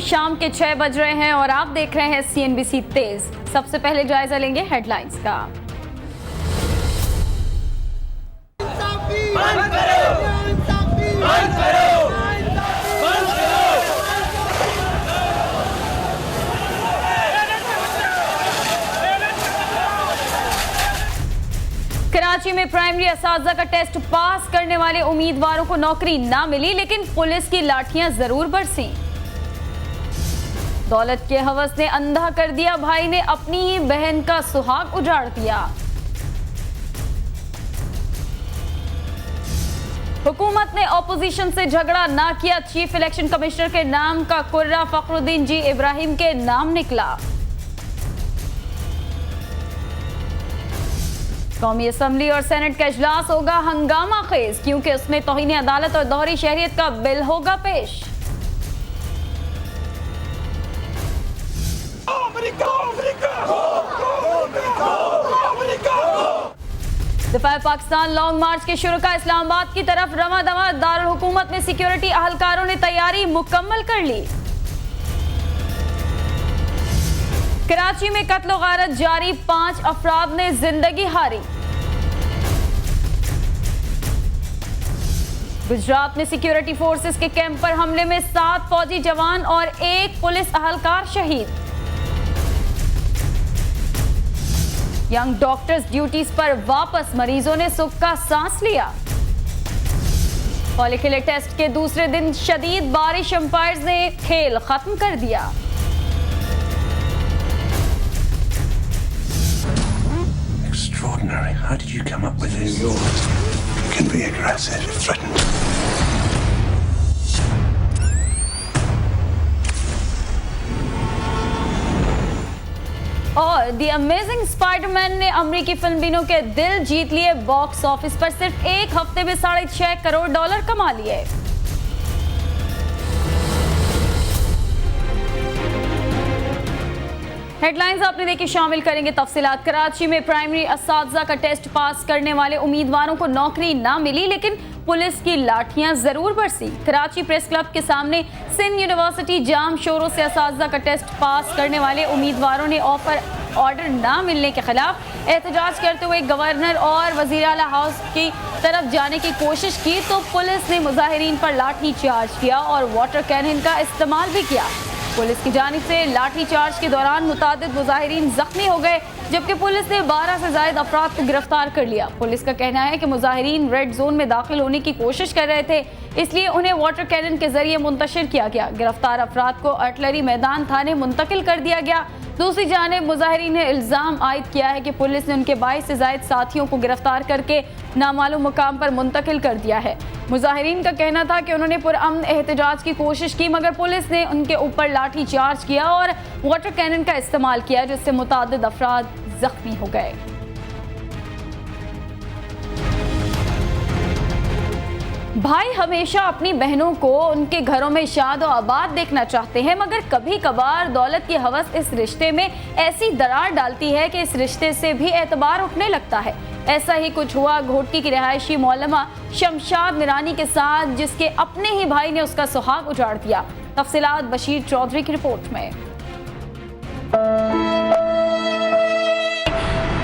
शाम के 6 बज रहे हैं और आप देख रहे हैं CNBC तेज। सबसे पहले जायजा लेंगे हेडलाइंस का। कराची में प्राइमरी असातिज़ा का टेस्ट पास करने वाले उम्मीदवारों को नौकरी ना मिली, लेकिन पुलिस की लाठियां जरूर बरसी। दौलत के हवस ने अंधा कर दिया, भाई ने अपनी ही बहन का सुहाग उजाड़ दिया। हुकूमत ने ऑपोजिशन से झगड़ा ना किया, चीफ इलेक्शन कमिश्नर के नाम का कुर्रा फखरुद्दीन जी इब्राहिम के नाम निकला। कौमी असम्बली और सेनेट का इजलास होगा हंगामा खेज, क्योंकि उसमें तौहीन अदालत और दोहरी शहरियत का बिल होगा पेश। दफा पाकिस्तान लॉन्ग मार्च के शुरू का इस्लामाबाद की तरफ रवा दवा, दारुल हुकूमत में सिक्योरिटी अहलकारों ने तैयारी मुकम्मल कर ली। कराची में कत्ल गारत जारी, 5 अफराद ने जिंदगी हारी। गुजरात में सिक्योरिटी फोर्सेस के कैंप पर हमले में 7 फौजी जवान और 1 पुलिस अहलकार शहीद। यंग डॉक्टर्स ड्यूटीज पर वापस, मरीजों ने सुख का सांस लिया। फॉलिकुलर टेस्ट के दूसरे दिन शदीद बारिश, अंपायर्स ने खेल खत्म कर दिया। Extraordinary. How did you come up with this? You can be aggressive if threatened. और द अमेजिंग स्पाइडरमैन ने अमेरिकी फिल्मबीनों के दिल जीत लिए, बॉक्स ऑफिस पर सिर्फ एक हफ्ते में $6.5 करोड़ कमा लिए। हेडलाइंस आपने देखी, शामिल करेंगे तफसीलात। कराची में प्राइमरी असातिज़ा का टेस्ट पास करने वाले उम्मीदवारों को नौकरी ना मिली, लेकिन पुलिस की लाठियां जरूर बरसी। कराची प्रेस क्लब के सामने सिंध यूनिवर्सिटी जाम शोरों से असातिज़ा का टेस्ट पास करने वाले उम्मीदवारों ने ऑर्डर ना मिलने के खिलाफ एहतजाज करते हुए गवर्नर और वज़ीर आला हाउस की तरफ जाने की कोशिश की, तो पुलिस ने मुजाहिरीन पर लाठी चार्ज किया और वाटर कैनन का इस्तेमाल भी किया। पुलिस की जानिब से लाठी चार्ज के दौरान मुतादिद मुजाहिरीन जख्मी हो गए, जबकि पुलिस ने 12 से ज़ायद अफराद को गिरफ्तार कर लिया। पुलिस का कहना है कि मुजाहिरीन रेड जोन में दाखिल होने की कोशिश कर रहे थे, इसलिए उन्हें वाटर कैनन के जरिए मुंतशिर किया गया। गिरफ्तार अफराद को आर्टिलरी मैदान थाने मुंतकिल कर दिया गया। दूसरी जानिब मुजाहिरीन ने इल्ज़ाम आयद किया है कि पुलिस ने उनके 22 से ज़ायद साथियों को गिरफ्तार करके नामालूम मुकाम पर मुंतकिल कर दिया है। मुजाहिरीन का कहना था कि उन्होंने पुरअमन एहतजाज की कोशिश की, मगर पुलिस ने उनके ऊपर लाठी चार्ज किया और वाटर कैनन का इस्तेमाल किया, जिससे मुतादिद अफराद जख्मी हो गए। भाई हमेशा अपनी बहनों को उनके घरों में शाद और आबाद देखना चाहते हैं, मगर कभी कभार दौलत की हवस इस रिश्ते में ऐसी दरार डालती है कि इस रिश्ते से भी एतबार उठने लगता है। ऐसा ही कुछ हुआ घोटकी की रिहायशी मौलमा शमशाद मिरानी के साथ, जिसके अपने ही भाई ने उसका सुहाग उजाड़ दिया। तफसीलात बशीर चौधरी की रिपोर्ट में।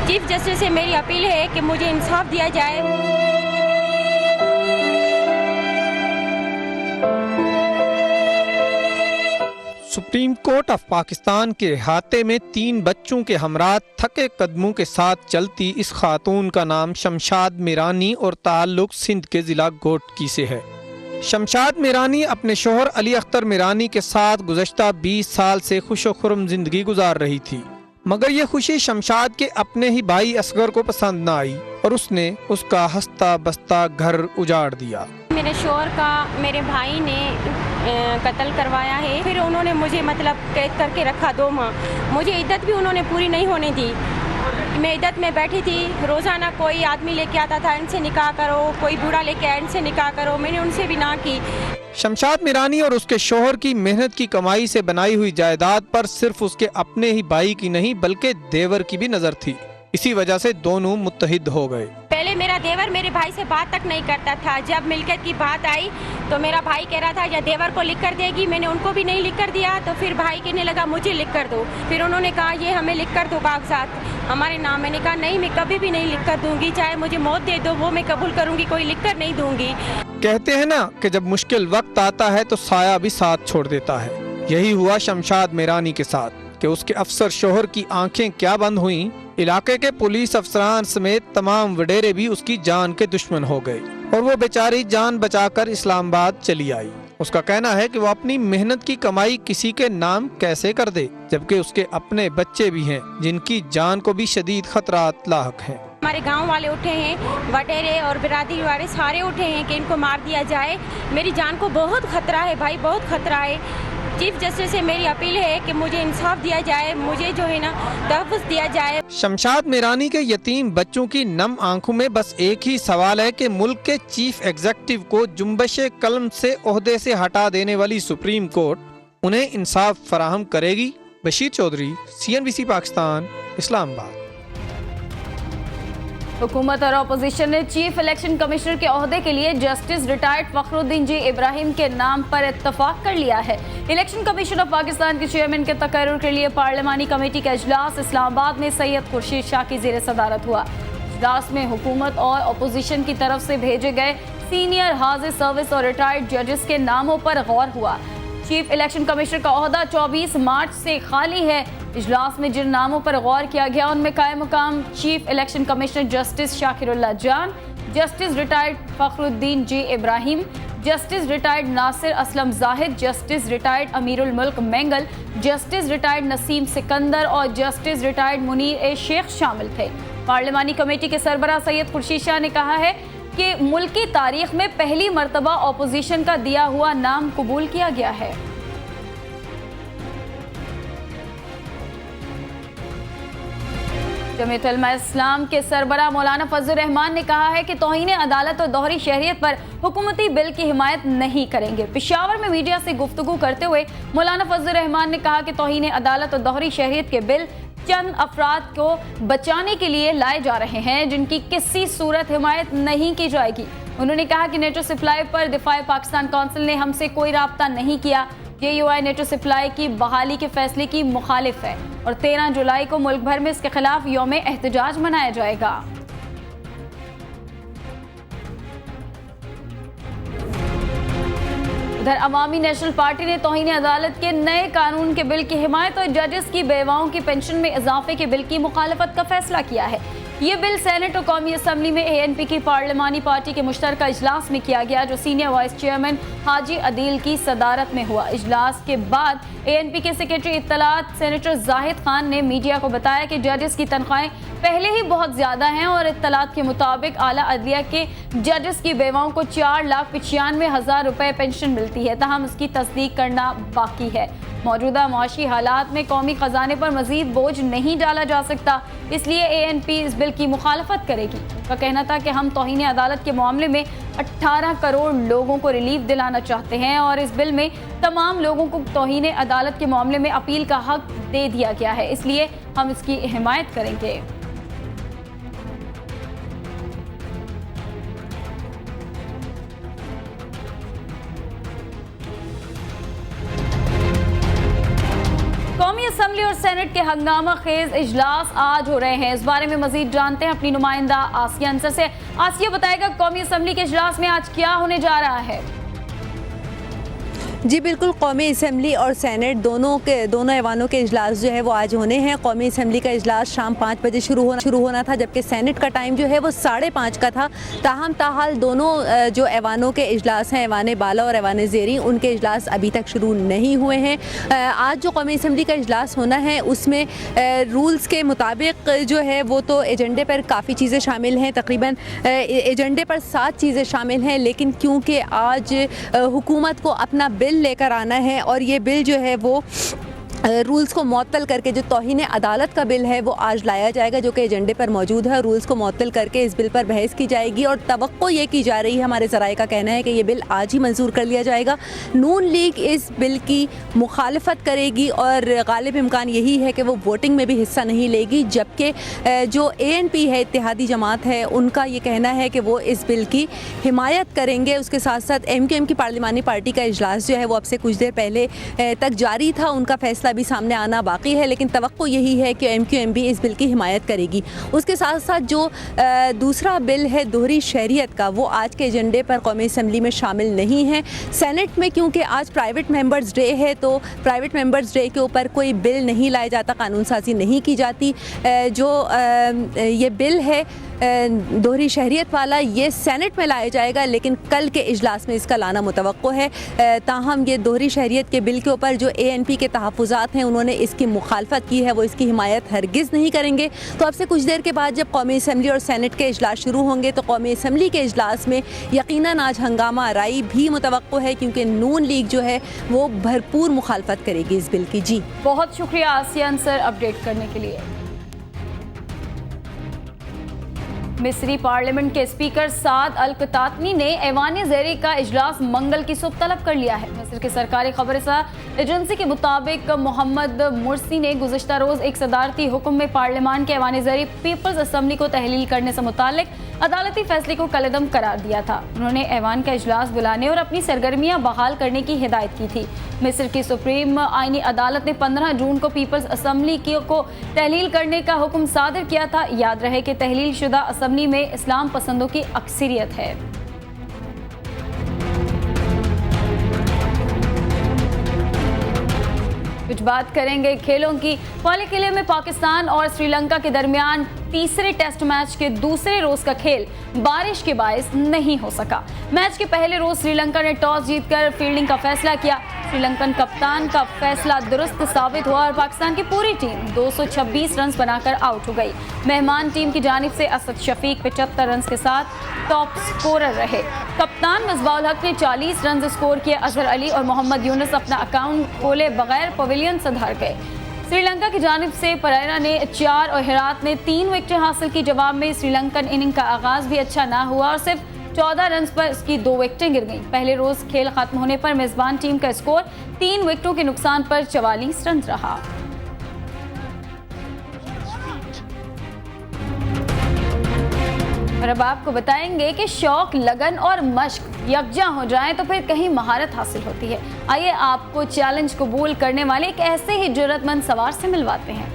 चीफ जस्टिस से मेरी अपील है कि मुझे इंसाफ दिया जाए। सुप्रीम कोर्ट ऑफ पाकिस्तान के अहाते में 3 बच्चों के हमरा थके कदमों के साथ चलती इस खातून का नाम शमशाद मिरानी और ताल्लुक सिंध के जिला घोटकी से है। शमशाद मिरानी अपने शोहर अली अख्तर मिरानी के साथ गुज़श्ता 20 साल से खुश खुर्रम जिंदगी गुजार रही थी, मगर ये खुशी शमशाद के अपने ही भाई असगर को पसंद न आई और उसने उसका हंसता बसता घर उजाड़ दिया। मेरे शोहर का मेरे भाई ने कत्ल करवाया है, फिर उन्होंने मुझे मतलब कैद करके रखा 2 माह। मुझे इद्दत भी उन्होंने पूरी नहीं होने दी। मैं इद्दत में बैठी थी, रोज़ाना कोई आदमी लेके आता था, इनसे निकाह करो, कोई बूढ़ा लेके आया, इनसे निकाह करो, मैंने उनसे भी ना की। शमशाद मिरानी और उसके शोहर की मेहनत की कमाई से बनाई हुई जायदाद पर सिर्फ उसके अपने ही भाई की नहीं बल्कि देवर की भी नजर थी। इसी वजह से दोनों मुत्तहिद हो गए। पहले मेरा देवर मेरे भाई से बात तक नहीं करता था। जब मिल्कियत की बात आई तो मेरा भाई कह रहा था या देवर को लिख कर देगी, मैंने उनको भी नहीं लिख कर दिया। तो फिर भाई कहने लगा मुझे लिख कर दो। फिर उन्होंने कहा ये हमें लिख कर दो कागजात हमारे नाम। मैंने कहा नहीं, मैं कभी भी नहीं लिख कर दूंगी, चाहे मुझे मौत दे दो वो मैं कबूल करूंगी, कोई लिख कर नहीं दूंगी। कहते हैं ना कि जब मुश्किल वक्त आता है तो साया भी साथ छोड़ देता है। यही हुआ शमशाद मेरानी के साथ कि उसके अफसर शोहर की आंखें क्या बंद हुईं, इलाके के पुलिस अफसरान समेत तमाम वडेरे भी उसकी जान के दुश्मन हो गए और वो बेचारी जान बचाकर इस्लामाबाद चली आई। उसका कहना है कि वो अपनी मेहनत की कमाई किसी के नाम कैसे कर दे, जबकि उसके अपने बच्चे भी हैं जिनकी जान को भी शदीद खतरात लाहक हैं। हमारे गांव वाले उठे हैं, वडेरे और बिरादरी वाले सारे उठे हैं कि इनको मार दिया जाए। मेरी जान को बहुत खतरा है भाई, बहुत खतरा है। चीफ जस्टिस से मेरी अपील है कि मुझे इंसाफ दिया जाए, मुझे जो है ना तहफ़्फ़ुज़ दिया जाए। शमशाद मेरानी के यतीम बच्चों की नम आंखों में बस एक ही सवाल है कि मुल्क के चीफ एग्जीक्यूटिव को जुम्बश कलम से ओहदे से हटा देने वाली सुप्रीम कोर्ट उन्हें इंसाफ फराहम करेगी। बशीर चौधरी, CNBC पाकिस्तान, इस्लामाबाद। हुकूमत और अपोजिशन ने चीफ इलेक्शन कमिश्नर के ओहदे के लिए justice retired Fakhruddin G Ibrahim के नाम पर इत्तफाक कर लिया है। इलेक्शन कमीशन ऑफ पाकिस्तान के चेयरमैन के तकर्रुर के लिए पार्लिमानी कमेटी का इजलास इस्लामाबाद में सैयद खुर्शीद शाह की ज़ेर सदारत हुआ। इजलास में हुकूमत और अपोजिशन की तरफ से भेजे गए सीनियर हाजिर सर्विस और रिटायर्ड जजेस के नामों पर गौर हुआ। चीफ इलेक्शन कमिश्नर का ओहदा 24 मार्च से खाली है। इजलास में जिन नामों पर गौर किया गया उनमें कायम मुकाम chief election commissioner justice Shakirullah Jan, justice retired Fakhruddin G Ebrahim, justice retired Nasir Aslam Zahid, justice retired Amirul Mulk Mengal, justice retired Nasim Sikandar और justice retired Munir A Sheikh शामिल थे। पार्लिमानी कमेटी के सरबराह सैयद खुर्शीद शाह ने कहा है कि मुल्की तारीख में पहली मरतबा अपोजिशन का दिया हुआ नाम कबूल किया गया है। जमीयत उलमा इस्लाम के सरबराह मौलाना फजल रहमान ने कहा है कि तौहीन अदालत और दोहरी शहरियत पर हुकूमती बिल की हिमायत नहीं करेंगे। पेशावर में मीडिया से गुफ्तगू करते हुए मौलाना फजल रहमान ने कहा कि तौहीन अदालत और दोहरी शहरियत के बिल चंद अफराद को बचाने के लिए लाए जा रहे हैं जिनकी किसी सूरत हिमायत नहीं की जाएगी। उन्होंने कहा कि नेटो सप्लाई पर दिफाए पाकिस्तान काउंसिल ने हमसे कोई राब्ता नहीं किया। JUI नेटो सप्लाई की बहाली के फैसले की मुखालिफ है और 13 जुलाई को मुल्क भर में इसके खिलाफ यौम एहतजाज मनाया जाएगा। उधर अवामी नेशनल पार्टी ने तौहीन अदालत के नए कानून के बिल की हिमायत और जजेस की बेवाओं की पेंशन में इजाफे के बिल की मुखालफत का फैसला किया है। ये बिल सेनेट और कौमी असम्बली में ANP की पार्लिमानी पार्टी के मुश्तरका इजलास में किया गया जो सीनियर वाइस चेयरमैन हाजी अदील की सदारत में हुआ। इजलास के बाद ANP के सेक्रेटरी इत्तलात सेनेटर जाहिद खान ने मीडिया को बताया कि जजेस की तनख्वाहें पहले ही बहुत ज़्यादा हैं और इत्तलात के मुताबिक आला अदलिया के जजेस की बेवाओं को 4,95,000 रुपये पेंशन मिलती है, ताहम उसकी तस्दीक करना बाकी है। मौजूदा मुआशी हालात में कौमी खजाने पर मजीद बोझ नहीं डाला जा सकता, इसलिए ANP इस बिल की मुखालफत करेगी। उनका कहना था कि हम तौहीन अदालत के मामले में 18 करोड़ लोगों को रिलीफ दिलाना चाहते हैं और इस बिल में तमाम लोगों को तौहीन अदालत के मामले में अपील का हक दे दिया गया है, इसलिए हम इसकी हिमायत करेंगे। कौमी असम्बली और सेनेट के हंगामा खेज इजलास आज हो रहे हैं। इस बारे में मजीद जानते हैं अपनी नुमाइंदा आसिया अंसर से। आसिया बताएगा कौमी असम्बली के इजलास में आज क्या होने जा रहा है? जी बिल्कुल, कौमी असम्बली और सेनेट दोनों ऐवानों के इजलास जो है वो आज होने हैं। कौमी असम्बली का इजलास शाम 5 बजे शुरू होना था, जबकि सेनेट का टाइम जो है वो 5:30 का था। ताहल दोनों जो ऐवानों के इजलास हैं, ऐवान बाला और ऐवान ज़ेरी, उनके इजलास अभी तक शुरू नहीं हुए हैं। आज जो कौमी असम्बली का इजलास होना है उसमें रूल्स के मुताबिक जो है वो तो एजेंडे पर काफ़ी चीज़ें शामिल हैं, तकरीबन एजेंडे पर 7 चीज़ें शामिल हैं, लेकिन क्योंकि आज हुकूमत को अपना बिल लेकर आना है और ये बिल जो है वो रूल्स को मुअत्तल करके जो तौहीन अदालत का बिल है वो आज लाया जाएगा, जो कि एजेंडे पर मौजूद है। रूल्स को मुअत्तल करके इस बिल पर बहस की जाएगी और तवक्को ये की जा रही है, हमारे ज़राए का कहना है कि ये बिल आज ही मंजूर कर लिया जाएगा। नून लीग इस बिल की मुखालफत करेगी और गालिब इम्कान यही है कि वो वोटिंग में भी हिस्सा नहीं लेगी, जबकि जो ANP है, इत्तेहादी जमात है, उनका ये कहना है कि वो इस बिल की हिमायत करेंगे। उसके साथ साथ MQM की पार्लिमानी पार्टी का इजलास जो है वो अब से कुछ देर पहले तक जारी था, उनका फैसला भी सामने आना बाकी है, लेकिन तवक्को यही है कि MQM भी इस बिल की हिमायत करेगी। उसके साथ साथ जो दूसरा बिल है दोहरी शहरियत का, वो आज के एजेंडे पर कौमी असम्बली में शामिल नहीं है। सेनेट में क्योंकि आज प्राइवेट मेंबर्स डे है, तो प्राइवेट मेंबर्स डे के ऊपर कोई बिल नहीं लाया जाता, कानून साजी नहीं की जाती। जो ये बिल है दोहरी शहरियत वाला, ये सेनेट में लाया जाएगा, लेकिन कल के इजलास में इसका लाना मुतवक्को है। ताहम ये दोहरी शहरियत के बिल के ऊपर जो ANP के तहफ़्फ़ुज़ात हैं, उन्होंने इसकी मुखालफत की है, वो इसकी हिमायत हरगिज़ नहीं करेंगे। तो अब से कुछ देर के बाद जब कौमी असम्बली और सेनेट के इजलास शुरू होंगे, तो कौमी असम्बली के इजलास में यकीनन आज हंगामा आराई भी मुतवक्को है, क्योंकि नून लीग जो है वो भरपूर मुखालफत करेगी इस बिल की। जी बहुत शुक्रिया आसियान सर अपडेट करने के लिए। मिस्री पार्लियामेंट के स्पीकर साद अल कतातनी ने ऐवान ज़ेरी का इजलास मंगल की सुबह तलब कर लिया है। मिस्र की सरकारी खबरसा एजेंसी के मुताबिक मोहम्मद मुर्सी ने गुज़िश्ता रोज़ एक सदारती हुक्म में पार्लियामान के ऐवान ज़ेरी पीपल्स असम्बली को तहलील करने से मुतालिक अदालती फैसले को कलअदम करार दिया था। उन्होंने ऐवान का इजलास बुलाने और अपनी सरगर्मियां बहाल करने की हिदायत की थी। मिस्र की सुप्रीम आईनी अदालत ने 15 जून को पीपल्स असम्बली को तहलील करने का हुक्म सादिर किया था। याद रहे कि तहलील शुदा असम्बली में इस्लाम पसंदों की अक्सरियत है। कुछ बात करेंगे खेलों की। पहले किले में पाकिस्तान और श्रीलंका के दरमियान तीसरे टेस्ट मैच के दूसरे रोज का खेल बारिश के बायस नहीं हो सका। मैच के पहले रोज श्रीलंका ने टॉस जीतकर फील्डिंग का फैसला किया। श्रीलंकन कप्तान का फैसला दुरुस्त साबित हुआ और पाकिस्तान की पूरी टीम 226 रन बनाकर आउट हो गई। मेहमान टीम की जानिब से असद शफीक 75 रन के साथ टॉप स्कोरर रहे। कप्तान मिसबाउल हक ने 40 रन स्कोर किए। अजहर अली और मोहम्मद यूनुस अपना अकाउंट खोले बगैर पवेलियन से धर गए। श्रीलंका की जानिब से परेरा ने 4 और हेरात ने 3 विकेटें हासिल की। जवाब में श्रीलंकन इनिंग का आगाज भी अच्छा ना हुआ और सिर्फ 14 रन पर उसकी 2 विकेटें गिर गईं। पहले रोज खेल खत्म होने पर मेजबान टीम का स्कोर 3 विकेटों के नुकसान पर 44 रन रहा। और अब आपको बताएंगे कि शौक, लगन और मश्क यकजा हो जाए तो फिर कहीं महारत हासिल होती है। आइए आपको चैलेंज कबूल करने वाले एक ऐसे ही जुर्रतमंद सवार से मिलवाते हैं।